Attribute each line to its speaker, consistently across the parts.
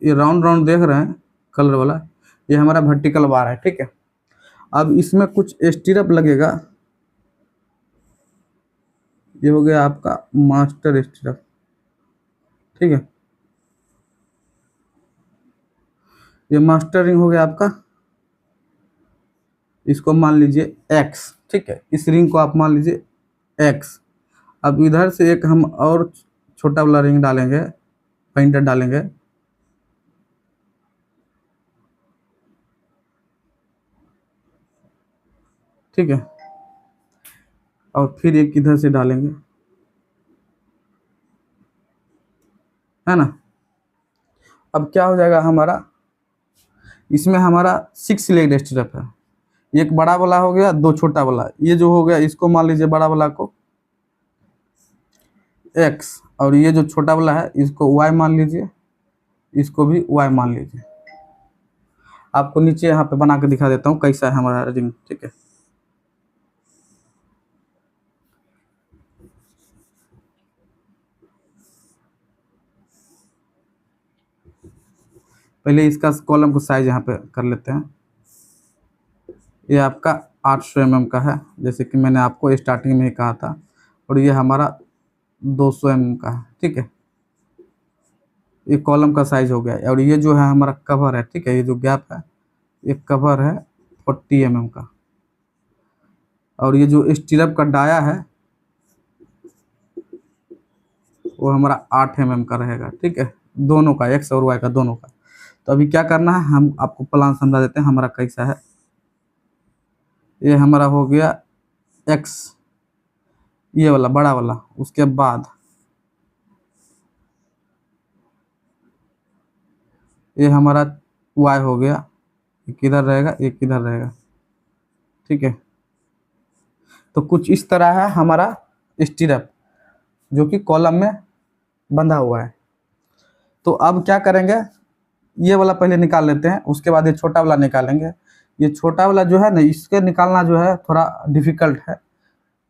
Speaker 1: ये round round देख रहे हैं कलर वाला, ये हमारा वर्टिकल बार है, ठीक है। अब इसमें कुछ स्टीरअप लगेगा, ये हो गया आपका मास्टर स्टीरअप, ठीक है। ये मास्टर रिंग हो गया आपका, इसको मान लीजिए एक्स, ठीक है। इस रिंग को आप मान लीजिए एक्स। अब इधर से एक हम और छोटा वाला रिंग डालेंगे, पॉइंटर डालेंगे, ठीक है। और फिर एक इधर से डालेंगे, है ना। अब क्या हो जाएगा हमारा, इसमें हमारा 6 लेग स्टीरअप है। एक बड़ा वाला हो गया, 2 छोटा वाला, ये जो हो गया इसको मान लीजिए बड़ा वाला को x, और ये जो छोटा वाला है इसको y मान लीजिए, इसको भी y मान लीजिए। आपको नीचे यहाँ पे बना के दिखा देता हूँ कैसा है हमारा रिंग, ठीक है। पहले इसका कॉलम को साइज यहाँ पे कर लेते हैं। ये आपका 800 mm का है, जैसे कि मैंने आपको स्टार्टिंग में ही कहा था, और ये हमारा 200 mm का है, ठीक है। ये कॉलम का साइज हो गया। और ये जो है हमारा कवर है, ठीक है, ये जो गैप है ये कवर है 40 mm का। और ये जो स्टीरअप का डाया है वो हमारा 8 mm का रहेगा, ठीक है, दोनों का, एक्स और वाई का दोनों का। तो अभी क्या करना है, हम आपको प्लान समझा देते हैं हमारा कैसा है। ये हमारा हो गया एक्स, ये वाला बड़ा वाला, उसके बाद ये हमारा वाई हो गया, एक इधर रहेगा एक इधर रहेगा, ठीक है। तो कुछ इस तरह है हमारा स्टीरअप जो कि कॉलम में बंधा हुआ है। तो अब क्या करेंगे, ये वाला पहले निकाल लेते हैं, उसके बाद ये छोटा वाला निकालेंगे। ये छोटा वाला जो है ना, इसके निकालना जो है थोड़ा डिफिकल्ट है,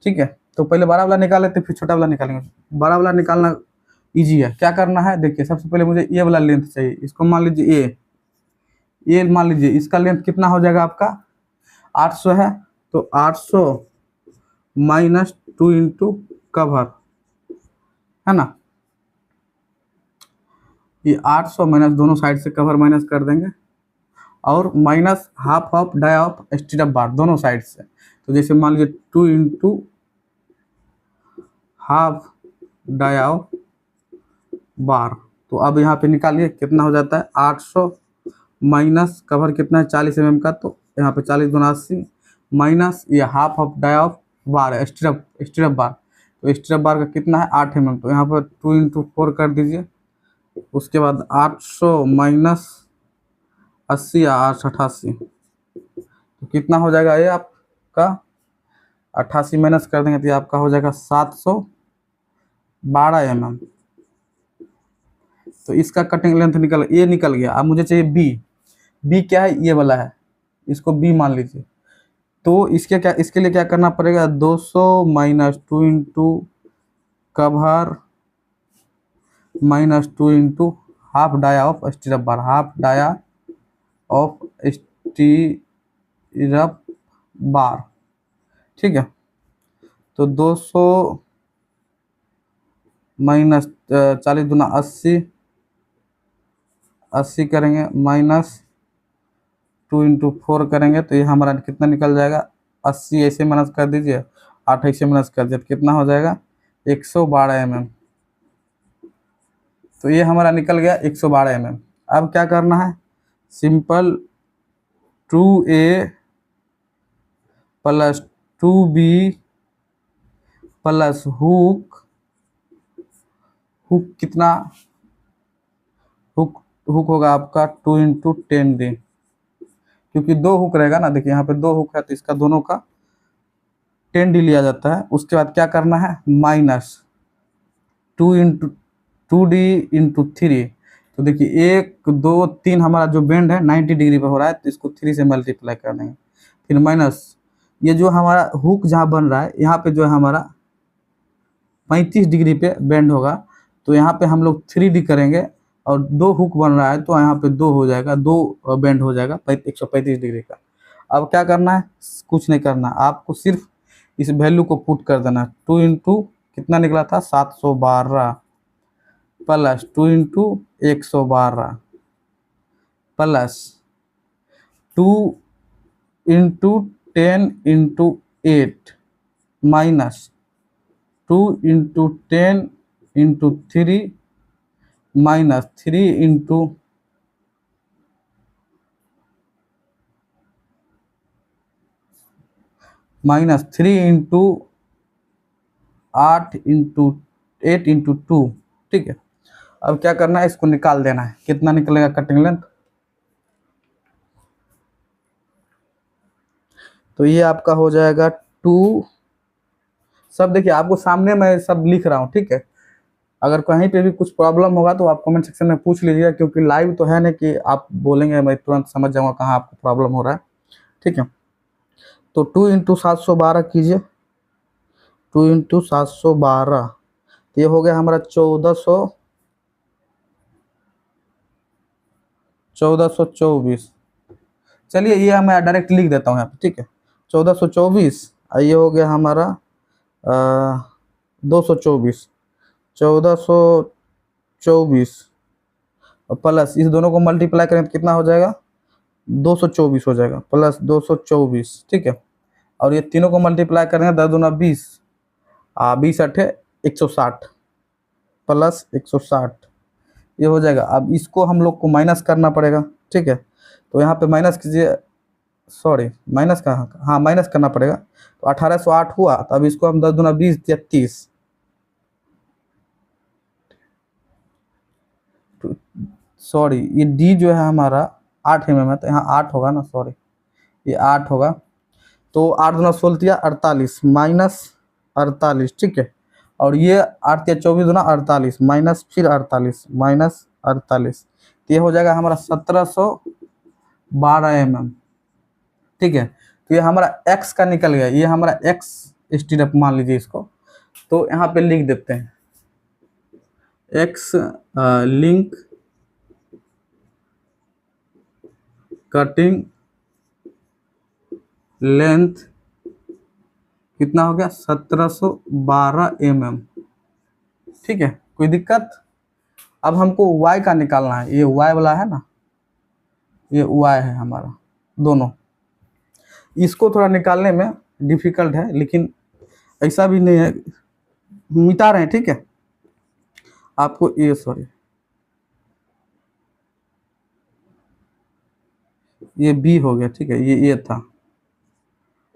Speaker 1: ठीक है। तो पहले बड़ा वाला निकाल लेते फिर छोटा वाला निकालेंगे। बड़ा वाला निकालना इजी है। क्या करना है, देखिए सबसे पहले मुझे ये वाला लेंथ चाहिए, इसको मान लीजिए ये मान लीजिए, इसका लेंथ कितना हो जाएगा आपका 800 है, तो 800 माइनस 2 इंटू कवर, है ना। ये 800 माइनस दोनों साइड से कवर माइनस कर देंगे, और minus half of dia of stirrup bar दोनों साइड से। तो जैसे मान लीजिए 2 into half dia of bar. तो अब यहाँ पे निकालिए कितना हो जाता है 800 माइनस कवर कितना है 40 mm का, तो यहाँ पे 40 दूना 80 माइनस ये half of dia of bar है स्टीरअप बार। तो स्टीरअप बार का कितना है 8 mm, तो यहाँ पर 2 इंटू 4 कर दीजिए। उसके बाद 800 माइनस 80 या 888, तो कितना हो जाएगा ये आपका 88 माइनस कर देंगे तो ये आपका हो जाएगा 712 mm। तो इसका कटिंग लेंथ निकल गया। अब मुझे चाहिए बी क्या है, ये वाला है, इसको बी मान लीजिए। तो इसके लिए क्या करना पड़ेगा, 200 minus 2 into cover minus 2 into half dia of stirrup bar, half dia of stirrup bar, ठीक है। तो 200 माइनस 40 दूना 80 करेंगे, माइनस 2 इंटू 4 करेंगे, तो ये हमारा कितना निकल जाएगा 80 ऐसे माइनस कर दीजिए, 8 ऐसे माइनस कर दीजिए, तो कितना हो जाएगा 112 mm। तो ये हमारा निकल गया 112 mm। अब क्या करना है, simple 2a plus 2b plus hook कितना, हुक होगा आपका 2 इंटू 10d, क्योंकि 2 हुक रहेगा ना, देखिए यहाँ पे 2 हुक है तो इसका दोनों का 10d लिया जाता है। उसके बाद क्या करना है, माइनस 2 इंटू 2d इंटू 3। तो देखिए 1 2 3 हमारा जो बेंड है 90 डिग्री पे हो रहा है, तो इसको 3 से मल्टीप्लाई कर देंगे। फिर माइनस ये जो हमारा हुक जहाँ बन रहा है यहाँ पे जो है हमारा 35 डिग्री पे बेंड होगा, तो यहाँ पे हम लोग 3d करेंगे और 2 हुक बन रहा है, तो यहाँ पे 2 हो जाएगा, 2 बेंड हो जाएगा 135 डिग्री का। अब क्या करना है, कुछ नहीं करना, आपको सिर्फ इस वैल्यू को पुट कर देना। 2 इंटू कितना निकला था 712 plus 2 into 112 plus 2 into 10 into 8 minus 2 into 10 into 3 minus 3 into minus 3 into 8 into 8 into 2। ठीक है, अब क्या करना है, इसको निकाल देना है, कितना निकलेगा कटिंग लेंथ। तो ये आपका हो जाएगा 2, सब देखिए आपको सामने मैं सब लिख रहा हूँ। ठीक है, अगर कहीं पे भी कुछ प्रॉब्लम होगा तो आप कमेंट सेक्शन में पूछ लीजिएगा, क्योंकि लाइव तो है ना कि आप बोलेंगे मैं तुरंत समझ जाऊंगा कहाँ आपको प्रॉब्लम हो रहा है। ठीक है, तो 2 इंटू 712 कीजिए, 2 इंटू 712, तो ये हो गया हमारा 1424। चलिए ये मैं डायरेक्ट लिख देता हूँ यहाँ पे। ठीक है, 1424, ये हो गया हमारा 224, 1424 और प्लस इस दोनों को मल्टीप्लाई करें तो कितना हो जाएगा, 224 हो जाएगा, प्लस 224। ठीक है, और ये तीनों को मल्टीप्लाई करेंगे 10 दूना 20, 20 अठे 160 प्लस 160, ये हो जाएगा। अब इसको हम लोग को माइनस करना पड़ेगा। ठीक है, तो यहाँ पे माइनस कीजिए, सॉरी माइनस कहाँ, हाँ माइनस करना पड़ेगा। तो 1808 हुआ, तो अब इसको हम 10 दूना 20 या 30, सॉरी ये डी जो है हमारा 8 mm है, तो यहाँ 8 होगा ना, सॉरी ये 8 होगा। तो 8 दूना 16 या 48 माइनस 48। ठीक है, और ये 8 या 24 दूना 48 माइनस फिर 48 माइनस 48, तो ये हो जाएगा हमारा 1712 mm। ठीक है, तो ये हमारा x का निकल गया, ये हमारा x स्टीरअप मान लीजिए इसको, तो यहाँ पे लिख देते हैं x लिंक कटिंग लेंथ कितना हो गया 1712 mm। ठीक है, कोई दिक्कत। अब हमको y का निकालना है, ये y वाला है ना, ये y है हमारा, दोनों इसको थोड़ा निकालने में डिफिकल्ट है, लेकिन ऐसा भी नहीं है, मिटा रहे हैं। ठीक है, आपको ये सॉरी ये बी हो गया। ठीक है, ये था,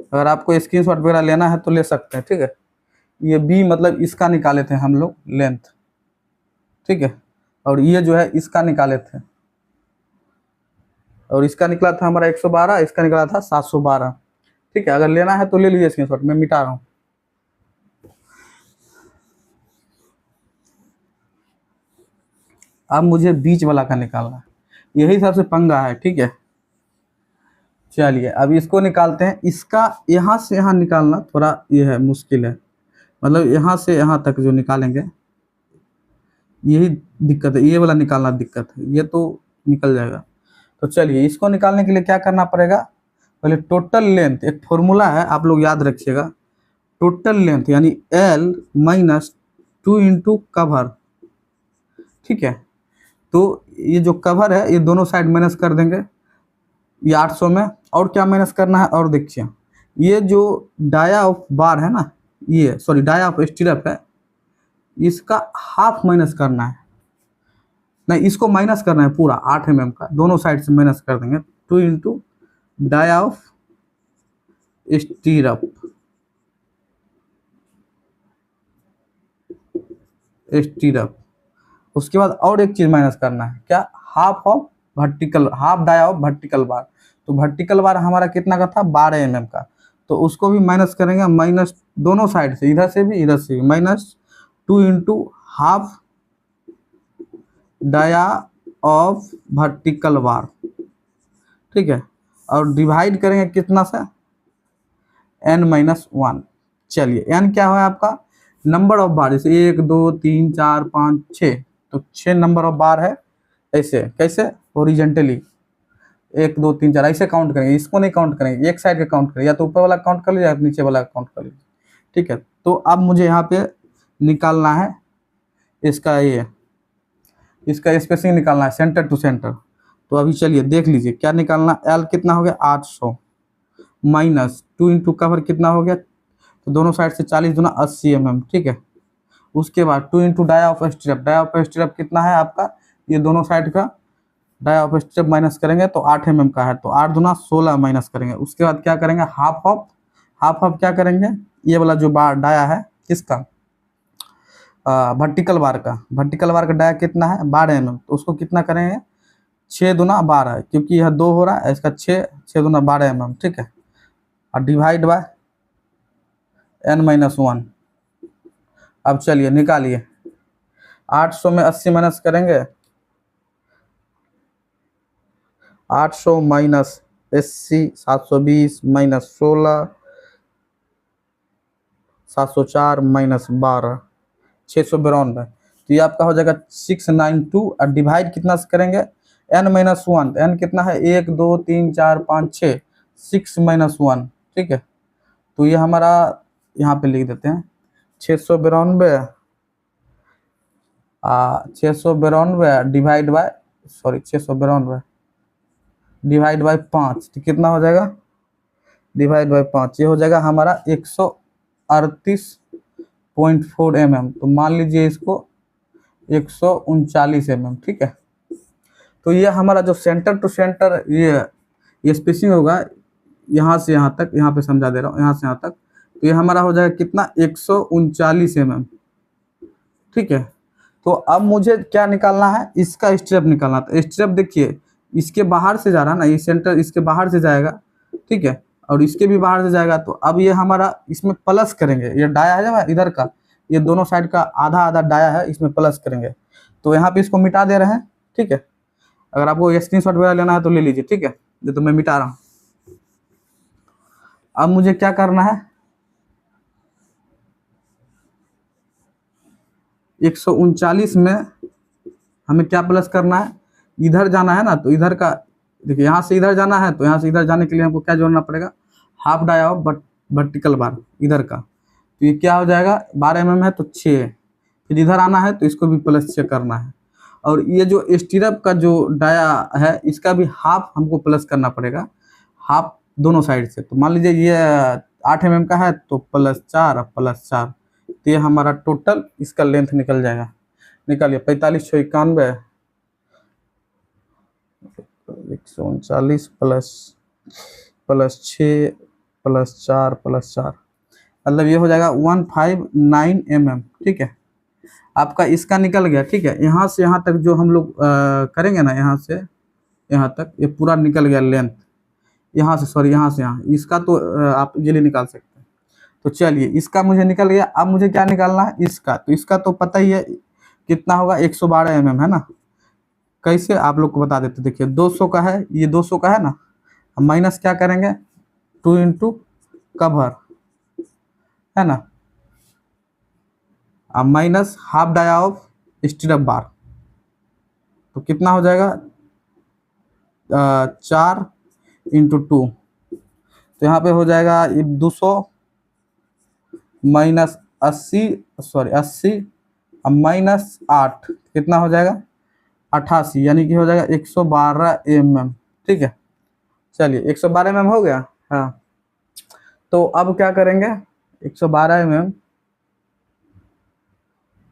Speaker 1: अगर आपको स्क्रीनशॉट वगैरह लेना है तो ले सकते हैं। ठीक है, ये बी मतलब इसका निकाले थे हम लोग लेंथ। ठीक है, और ये जो है इसका निकाले थे, और इसका निकला था हमारा 112, इसका निकला था 712। ठीक है, अगर लेना है तो ले लीजिए स्क्रीनशॉट, मैं मिटा रहा हूँ। अब मुझे बीच वाला का निकालना है, यही सबसे पंगा है। ठीक है, चलिए अब इसको निकालते हैं। इसका यहाँ से यहाँ निकालना थोड़ा ये है, मुश्किल है, मतलब यहाँ से यहाँ तक जो निकालेंगे यही दिक्कत है, ये वाला निकालना दिक्कत है, ये तो निकल जाएगा। तो चलिए इसको निकालने के लिए क्या करना पड़ेगा, पहले टोटल लेंथ, एक फॉर्मूला है आप लोग याद रखिएगा, टोटल लेंथ यानी L माइनस 2 इंटू कवर। ठीक है, तो ये जो कवर है ये दोनों साइड माइनस कर देंगे, ये 800 में, और क्या माइनस करना है, और देखिए ये जो डाया ऑफ बार है ना, ये सॉरी डाया ऑफ स्टीरअप है, इसका हाफ माइनस करना है, नहीं इसको माइनस करना है पूरा 8 mm का, दोनों साइड से माइनस कर देंगे। 2 into dia of stirrup, stirrup, उसके बाद और एक चीज माइनस करना है, क्या, half of vertical, half dia of vertical bar. तो वर्टिकल बार हमारा कितना का था 12 mm का, तो उसको भी माइनस करेंगे, माइनस दोनों साइड से, इधर से भी इधर से भी, minus 2 into half dia of vertical bar. ठीक है, और डिवाइड करेंगे कितना से, n-1। चलिए n क्या है आपका, नंबर ऑफ बार, जैसे 1 2 3 4 5 6, तो 6 नंबर ऑफ बार है, ऐसे कैसे, ओरिजेंटली 1 2 3 4 ऐसे काउंट करेंगे, इसको नहीं काउंट करेंगे, एक साइड का काउंट करेंगे, या तो ऊपर वाला काउंट कर लीजिए या नीचे वाला काउंट कर लीजिए। ठीक है, तो अब मुझे यहाँ पे निकालना है इसका, ये इसका स्पेसिंग निकालना है सेंटर टू सेंटर। तो अभी चलिए देख लीजिए क्या निकालना, एल कितना हो गया 800 माइनस 2 इंटू कवर कितना हो गया, तो दोनों साइड से 40 दूना 80 mm। ठीक है, उसके बाद 2 into dia of strip, dia of strip कितना है आपका, ये दोनों साइड का डाया ऑफ स्ट्रिप माइनस करेंगे तो 8 mm का है, तो 8 दूना 16 माइनस करेंगे। उसके बाद क्या करेंगे, हाफ ऑफ क्या करेंगे, ये वाला जो बार डाया है किसका, वर्टिकल बार का डाया कितना है 12 mm, तो उसको कितना करेंगे 6 दूना 12, क्योंकि यह 2 हो रहा है, इसका 6 दूना 12 mm। ठीक है, और डिवाइड बाय n-1। अब चलिए निकालिए, 800 में 80 माइनस करेंगे, 800 माइनस 80 720 माइनस 16 704 माइनस 12 692। तो ये आपका हो जाएगा 692, और डिवाइड कितना से करेंगे n-1, n कितना है 1 2 3 4 5 6, 6-1। ठीक है, तो ये हमारा यहाँ पे लिख देते हैं 692 डिवाइड बाय 692 डिवाइड बाय 5, तो कितना हो जाएगा, डिवाइड बाय 5, ये हो जाएगा हमारा 138.4 mm। तो मान लीजिए इसको 139 mm। ठीक है, तो ये हमारा जो सेंटर टू सेंटर ये स्पेसिंग होगा यहाँ से यहाँ तक, यहाँ पे समझा दे रहा हूँ, यहाँ से यहाँ तक, तो ये हमारा हो जाएगा कितना 139 mm। ठीक है, तो अब मुझे क्या निकालना है, इसका स्ट्रेप निकालना। तो स्ट्रेप देखिए इसके बाहर से जा रहा है ना, ये सेंटर इसके बाहर से जाएगा। ठीक है, और इसके भी बाहर से जाएगा, तो अब ये हमारा इसमें प्लस करेंगे, ये डाया है जब इधर का, ये दोनों साइड का आधा आधा डाया है, इसमें प्लस करेंगे। तो यहाँ पे इसको मिटा दे रहे हैं। ठीक है, अगर आपको स्क्रीनशॉट वगैरह लेना है तो ले लीजिए। ठीक है, ये तो मैं मिटा रहा हूँ। अब मुझे क्या करना है, 139 में हमें क्या प्लस करना है, इधर जाना है ना, तो इधर का देखिए, यहाँ से इधर जाना है, तो यहाँ से इधर जाने के लिए हमको क्या जोड़ना पड़ेगा, half dia of vertical bar इधर का। तो ये क्या हो जाएगा 12 mm है तो 6, फिर इधर आना है तो इसको भी प्लस 6 करना है। और ये जो स्टीरअप का जो डाया है इसका भी हाफ हमको प्लस करना पड़ेगा, हाफ दोनों साइड से। तो मान लीजिए ये 8 mm का है तो +4 और +4, तो ये हमारा टोटल इसका लेंथ निकल जाएगा। निकालिए 45 × 91 139 +6 +4 +4, मतलब ये हो जाएगा 159 mm। ठीक है, आपका इसका निकल गया। ठीक है, यहाँ से यहाँ तक जो हम लोग करेंगे ना, यहाँ से यहाँ तक ये पूरा निकल गया लेंथ, यहाँ से सॉरी यहाँ से यहाँ, इसका तो आप इजीली निकाल सकते हैं। तो चलिए इसका मुझे निकल गया। अब मुझे क्या निकालना है, इसका। तो इसका तो पता ही है कितना होगा, 112 mm है ना। कैसे आप लोग को बता देते, देखिए 200 का है, ये 200 का है ना, माइनस क्या करेंगे 2 इंटू कवर है ना, अब minus half dia of stirrup bar, तो कितना हो जाएगा 4 इंटू 2, तो यहाँ पे हो जाएगा 200 माइनस 80 माइनस 8, कितना हो जाएगा 88, यानी कि हो जाएगा 112 mm। ठीक है, चलिए 112 mm हो गया। हाँ, तो अब क्या करेंगे 112 mm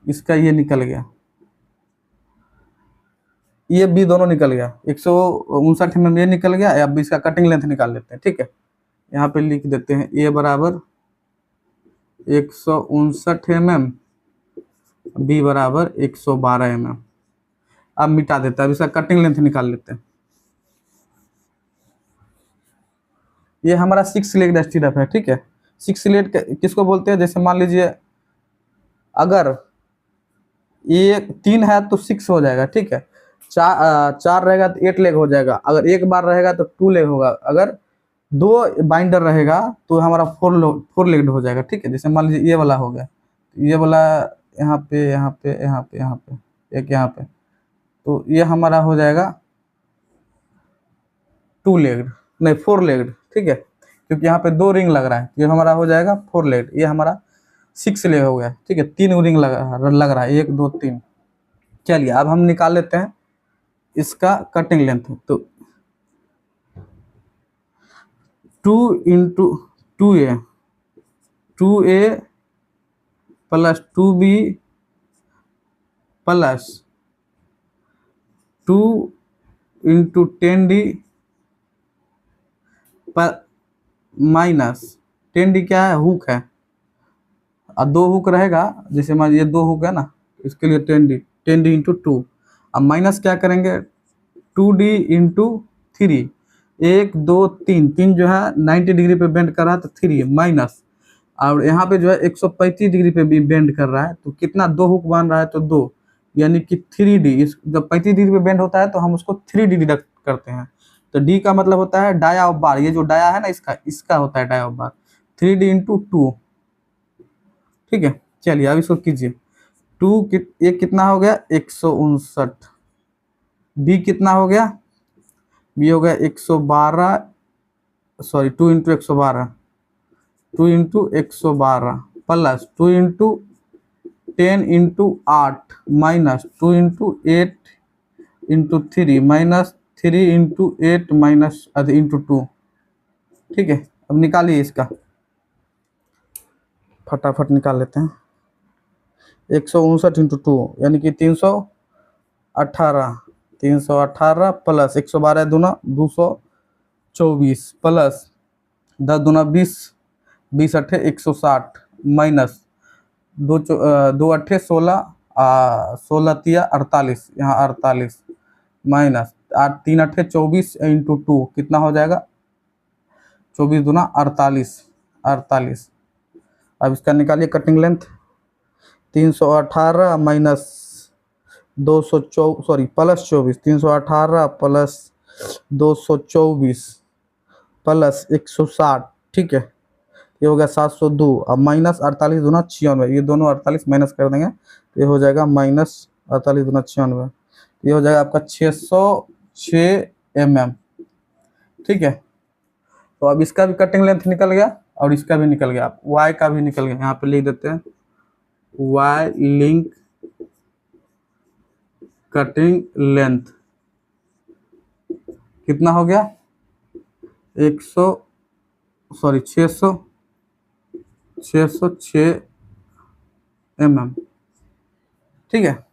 Speaker 1: इसका ये निकल गया, ये भी दोनों निकल गया, 159 mm ये निकल गया। अब इसका कटिंग लेंथ निकाल लेते हैं। ठीक है, यहाँ पे लिख देते हैं ए बराबर 159 mm, बी बराबर 112 mm। अब मिटा देता है, अब इसका कटिंग लेंथ निकाल लेते हैं। ये हमारा 6 लेग स्टीरअप है। ठीक है, 6 लेग किसको बोलते हैं, जैसे मान लीजिए अगर ये 3 है तो 6 हो जाएगा। ठीक है, 4 रहेगा तो 8 लेग हो जाएगा, अगर एक बार रहेगा तो 2 लेग होगा, अगर 2 बाइंडर रहेगा तो हमारा 4 लेग हो जाएगा। ठीक है, जैसे मान लीजिए ये वाला हो गया, ये वाला यहाँ पे यहाँ पे यहाँ पे यहाँ पे एक यहाँ पे, तो ये हमारा हो जाएगा 2 लेग्ड, नहीं 4 लेग्ड, ठीक है, क्योंकि यहाँ पे 2 रिंग लग रहा है, ये हमारा हो जाएगा 4 लेग्ड, ये हमारा 6 लेग हो गया, ठीक है, 3 रिंग लग रहा है, 1 2 3। चलिए अब हम निकाल लेते हैं इसका कटिंग लेंथ। तो 2 into 2a, 2a plus 2b plus 2 into 10d minus 10d क्या है, हुक है, और 2 हुक रहेगा, जैसे मान ये 2 हुक है ना, इसके लिए 10d इंटू 2। अब माइनस क्या करेंगे, 2d इंटू 3, 1 2 3, 3 जो है 90 डिग्री पे बेंड कर रहा है तो 3 माइनस, और यहाँ पे जो है 135 डिग्री पे भी बेंड कर रहा है, तो कितना, 2 हुक बन रहा है तो 2, यानी कि 3d। इस जब 35 डिग्री पे बेंड होता है तो हम उसको 3d डिडक्ट करते हैं, तो d का मतलब होता है डाया ऑफ बार, ये जो डाया है ना इसका होता है dia of bar, 3d into 2, ठीक है। चलिए अब इसको कीजिए, ये कितना हो गया, 159, बी कितना हो गया, बी हो गया 112, sorry 2 into 112, 2 into 112 plus 2 into 10 into 8 minus 2 into 8 into 3 minus 3 into 8 minus into 2, ठीक है। अब निकालिए इसका, फटाफट निकाल लेते हैं। 159 इंटू 2 यानी कि 318, 318 प्लस 112 दूना 224 प्लस 10 दूना 20, 20 अट्ठे 160 माइनस 2 अट्ठे 16, 16 तिया 48, यहाँ 48 माइनस 8 3 अट्ठे 24 इंटू 2 कितना हो जाएगा, 24 दूना 48, 48। अब इसका निकालिए cutting length, 318 minus 224, sorry plus 24, 318 plus 224 plus 160, ठीक है, ये हो गया 702, अब माइनस 48 दूना 96, ये दोनों 48 माइनस कर देंगे तो ये हो जाएगा माइनस 48 दूना 96, ये हो जाएगा आपका 606 mm, ठीक है। तो अब इसका भी कटिंग लेंथ निकल गया और इसका भी निकल गया, वाई का भी निकल गया, यहाँ पे लिख देते हैं वाई लिंक कटिंग लेंथ कितना हो गया, 606 mm, ठीक है।